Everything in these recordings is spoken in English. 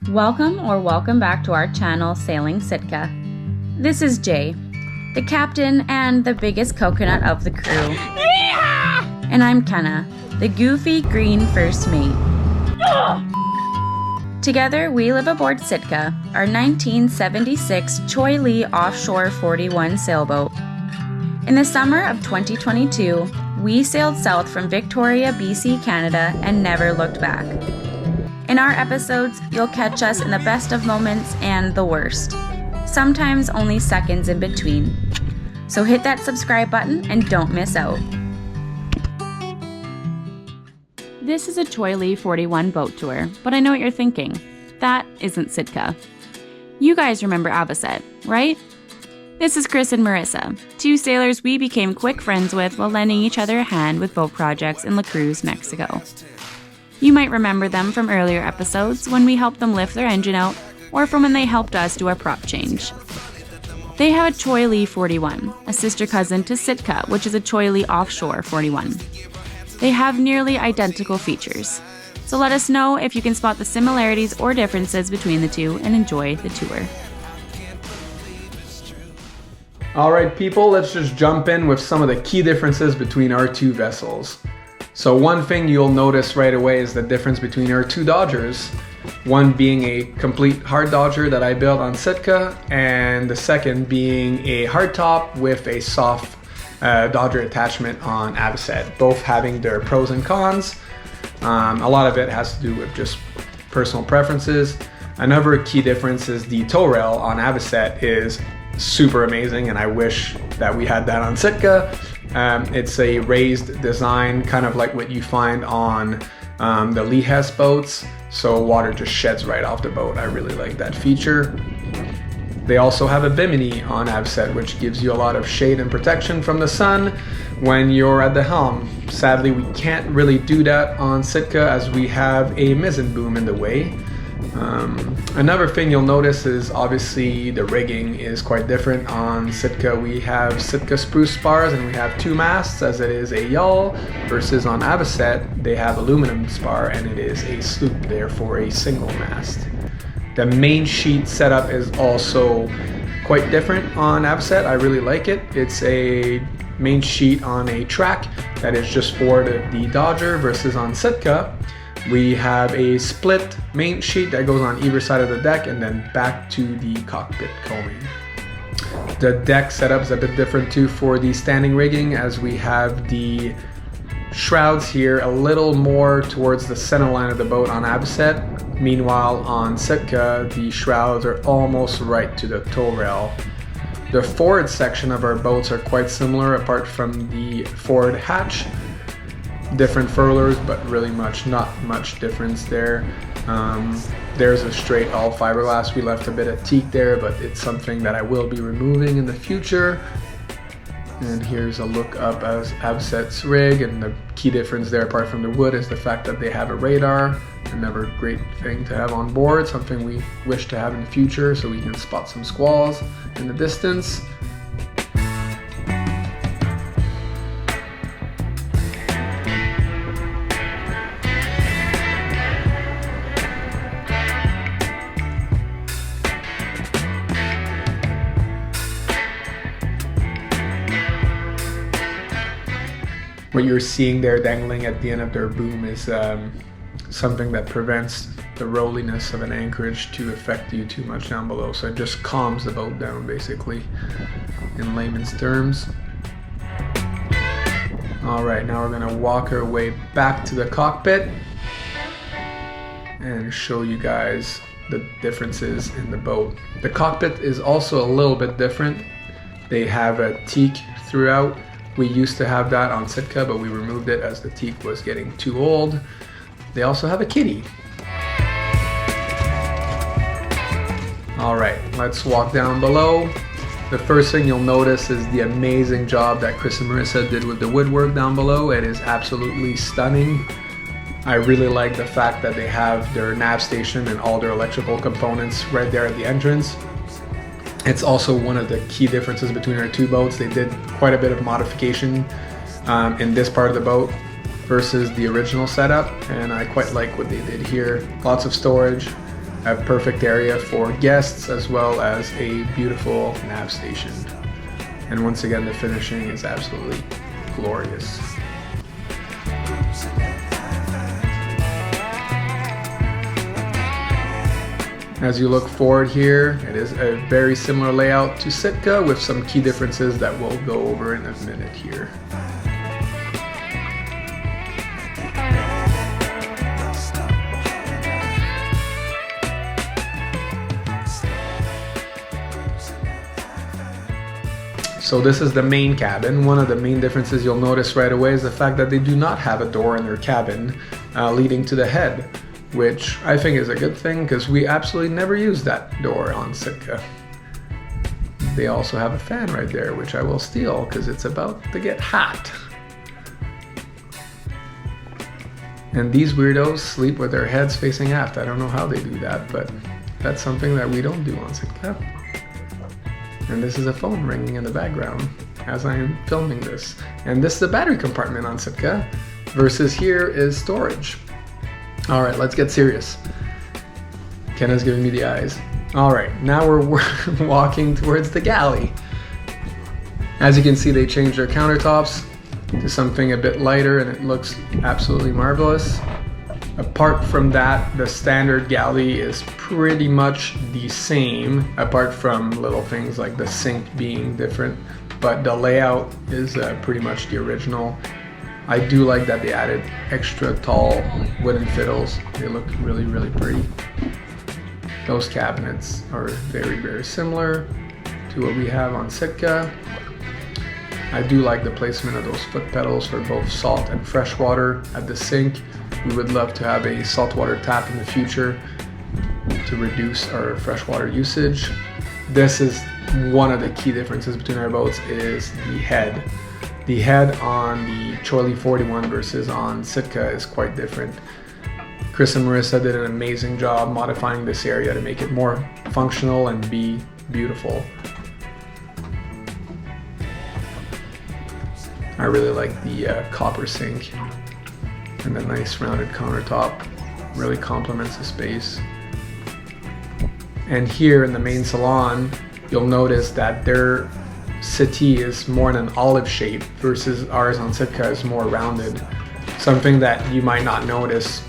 Welcome back to our channel, Sailing Sitka. This is Jay, the captain and the biggest coconut of the crew. Yeah! And I'm Kenna, the goofy green first mate. Together, we live aboard Sitka, our 1976 Cheoylee offshore 41 sailboat. In the summer of 2022, we sailed south from Victoria, BC, Canada, and never looked back. In our episodes, you'll catch us in the best of moments and the worst, sometimes only seconds in between. So hit that subscribe button and don't miss out. This is a Cheoylee 41 boat tour, but I know what you're thinking. That isn't Sitka. You guys remember Avocet, right? This is Chris and Marissa, two sailors we became quick friends with while lending each other a hand with boat projects in La Cruz, Mexico. You might remember them from earlier episodes when we helped them lift their engine out, or from when they helped us do a prop change. They have a Cheoylee 41, a sister cousin to Sitka, which is a Cheoylee offshore 41. They have nearly identical features, so let us know if you can spot the similarities or differences between the two and enjoy the tour. Alright people, let's just jump in with some of the key differences between our two vessels. So one thing you'll notice right away is the difference between our two Dodgers. One being a complete hard Dodger that I built on Sitka, and the second being a hardtop with a soft Dodger attachment on Avocet. Both having their pros and cons. A lot of it has to do with just personal preferences. Another key difference is the tow rail on Avocet is super amazing, and I wish that we had that on Sitka. It's a raised design, kind of like what you find on the Lee Hess boats, so water just sheds right off the boat. I really like that feature. They also have a bimini on Avocet, which gives you a lot of shade and protection from the sun when you're at the helm. Sadly, we can't really do that on Sitka as we have a mizzen boom in the way. Another thing you'll notice is obviously the rigging is quite different. On Sitka we have Sitka spruce spars and we have two masts as it is a yawl, versus on Avocet they have aluminum spar and it is a sloop, therefore a single mast. The main sheet setup is also quite different on Avocet. I really like it. It's a main sheet on a track that is just for the Dodger, versus on Sitka we have a split main sheet that goes on either side of the deck and then back to the cockpit coaming. The deck setup is a bit different too for the standing rigging, as we have the shrouds here a little more towards the center line of the boat on Avocet. Meanwhile on Sitka the shrouds are almost right to the tow rail. The forward section of our boats are quite similar apart from the forward hatch. Different furlers, but really not much difference there. There's a straight all fiberglass. We left a bit of teak there, but it's something that I will be removing in the future. And here's a look up as Avocet's rig, and the key difference there apart from the wood is the fact that they have a radar. Another great thing to have on board, something we wish to have in the future so we can spot some squalls in the distance. What you're seeing there dangling at the end of their boom is something that prevents the rolliness of an anchorage to affect you too much down below. So it just calms the boat down, basically, in layman's terms. Alright, now we're going to walk our way back to the cockpit and show you guys the differences in the boat. The cockpit is also a little bit different. They have a teak throughout. We used to have that on Sitka, but we removed it as the teak was getting too old. They also have a kitty. All right, let's walk down below. The first thing you'll notice is the amazing job that Chris and Marissa did with the woodwork down below. It is absolutely stunning. I really like the fact that they have their nav station and all their electrical components right there at the entrance. It's also one of the key differences between our two boats. They did quite a bit of modification in this part of the boat versus the original setup, and I quite like what they did here. Lots of storage, a perfect area for guests as well as a beautiful nav station. And once again, the finishing is absolutely glorious. As you look forward here, it is a very similar layout to Sitka with some key differences that we'll go over in a minute here. So this is the main cabin. One of the main differences you'll notice right away is the fact that they do not have a door in their cabin leading to the head, which I think is a good thing because we absolutely never use that door on Sitka. They also have a fan right there, which I will steal because it's about to get hot. And these weirdos sleep with their heads facing aft. I don't know how they do that, but that's something that we don't do on Sitka. And this is a phone ringing in the background as I am filming this. And this is the battery compartment on Sitka versus here is storage. All right, let's get serious. Kenna's giving me the eyes. All right, now we're walking towards the galley. As you can see, they changed their countertops to something a bit lighter and it looks absolutely marvelous. Apart from that, the standard galley is pretty much the same, apart from little things like the sink being different, but the layout is pretty much the original. I do like that they added extra tall wooden fiddles. They look really, really pretty. Those cabinets are very, very similar to what we have on Sitka. I do like the placement of those foot pedals for both salt and fresh water at the sink. We would love to have a saltwater tap in the future to reduce our freshwater usage. This is one of the key differences between our boats is the head. The head on the Cheoylee 41 versus on Sitka is quite different. Chris and Marissa did an amazing job modifying this area to make it more functional and be beautiful. I really like the copper sink. And the nice rounded countertop really complements the space. And here in the main salon, you'll notice that their settee is more in an olive shape versus ours on Sitka is more rounded. Something that you might not notice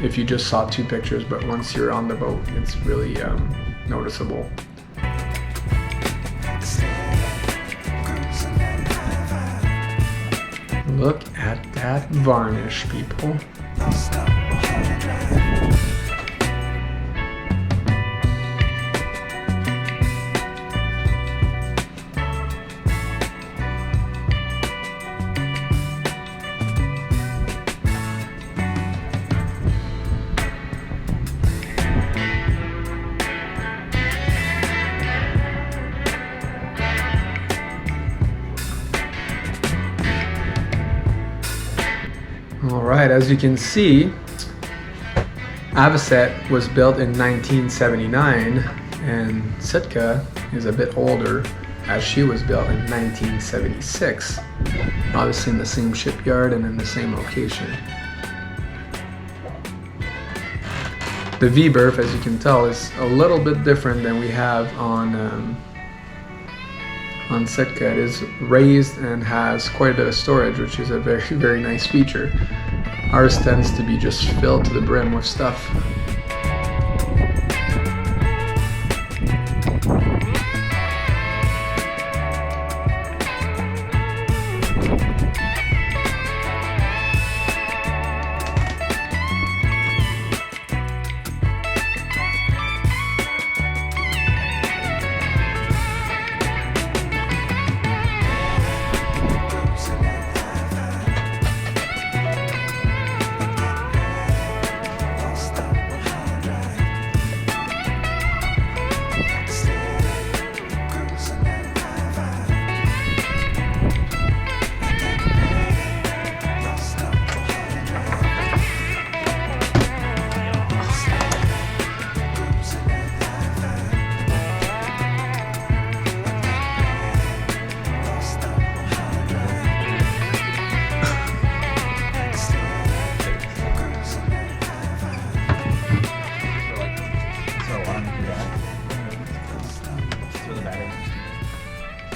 if you just saw two pictures, but once you're on the boat, it's really noticeable. Look at that varnish, people. Alright, as you can see, Avocet was built in 1979 and Sitka is a bit older as she was built in 1976. Obviously in the same shipyard and in the same location. The V-berth, as you can tell, is a little bit different than we have on Sitka. It is raised and has quite a bit of storage, which is a very, very nice feature. Ours tends to be just filled to the brim with stuff.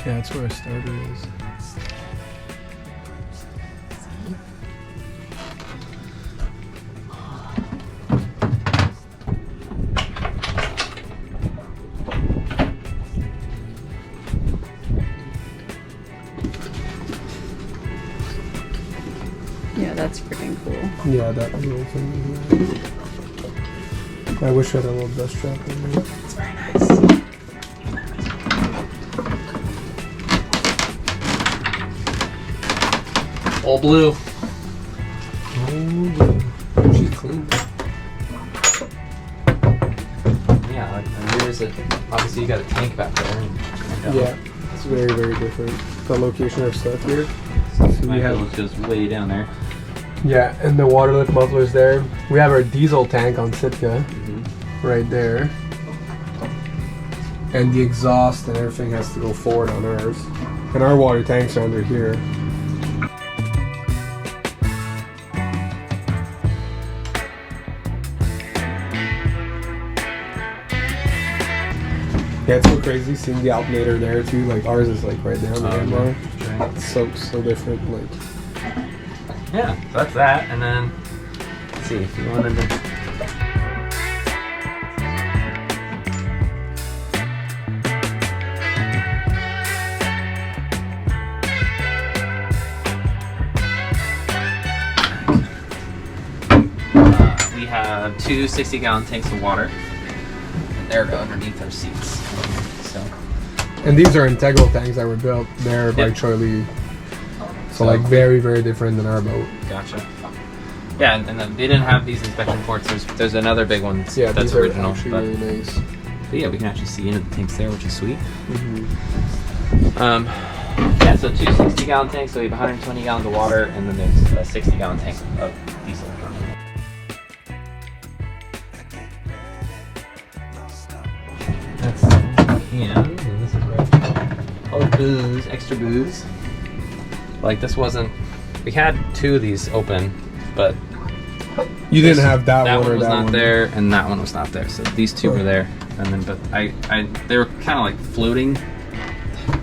Yeah, that's where our starter is. Yeah, that's freaking cool. Yeah, that little thing. I wish I had a little dust trap in there. It's very nice. All blue. Oh, she's clean. Yeah, like here's it. Obviously, you got a tank back there. Yeah, it's very, very different. The location of stuff here. So we have it goes way down there. Yeah, and the water lift muffler's there. We have our diesel tank on Sitka, right there. And the exhaust and everything has to go forward on ours. And our water tanks are under here. Yeah, it's so crazy seeing the alternator there too. Like ours is like right there on the handbar. Right. It's so different. Like Yeah, so that's that. And then let's see if you wanted to. We have two 60-gallon tanks of water. And they're underneath our seats. So. and these are integral tanks that were built there by Yep. Cheoylee. So like very, very different than our boat. Gotcha. Yeah, and then they didn't have these inspection ports. There's another big one Yeah, that's these original. are actually But, really nice. but yeah, we can actually see into the tanks there, which is sweet. Mm-hmm. Yeah, so two 60-gallon tanks, so we have 120 gallons of water, and then there's a 60-gallon tank of diesel. That's and this is where all the booze, extra booze. Like this wasn't. We had two of these open, but You didn't have that, that one or one was that not one. there, and that one was not there. So these two were there, and then but they were kind of like floating.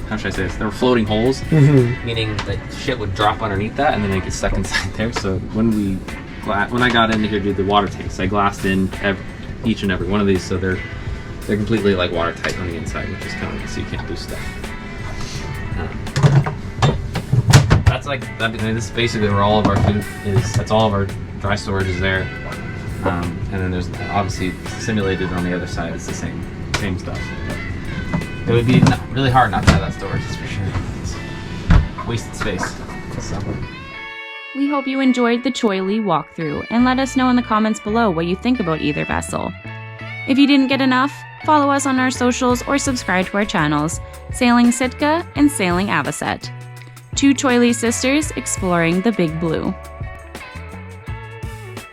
How should I say this? They were floating holes, Mm-hmm. meaning that shit would drop underneath that, and then they get stuck inside there. So when I got into here to do the water tanks, I glassed in each and every one of these, so they're completely like watertight on the inside, which is kind of so you can't lose stuff. That's like that. I mean, this is basically where all of our food is. That's all of our dry storage is there, and then there's obviously simulated on the other side. It's the same stuff. It would be really hard not to have that storage, that's for sure. It's wasted space. So. We hope you enjoyed the Cheoylee walkthrough and let us know in the comments below what you think about either vessel. If you didn't get enough, follow us on our socials or subscribe to our channels, Sailing Sitka and Sailing Avocet. Two Cheoylee sisters exploring the Big Blue.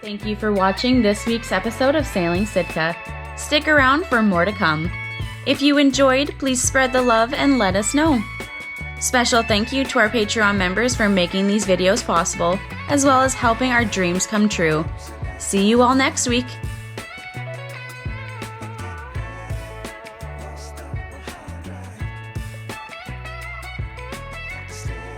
Thank you for watching this week's episode of Sailing Sitka. Stick around for more to come. If you enjoyed, please spread the love and let us know. Special thank you to our Patreon members for making these videos possible, as well as helping our dreams come true. See you all next week.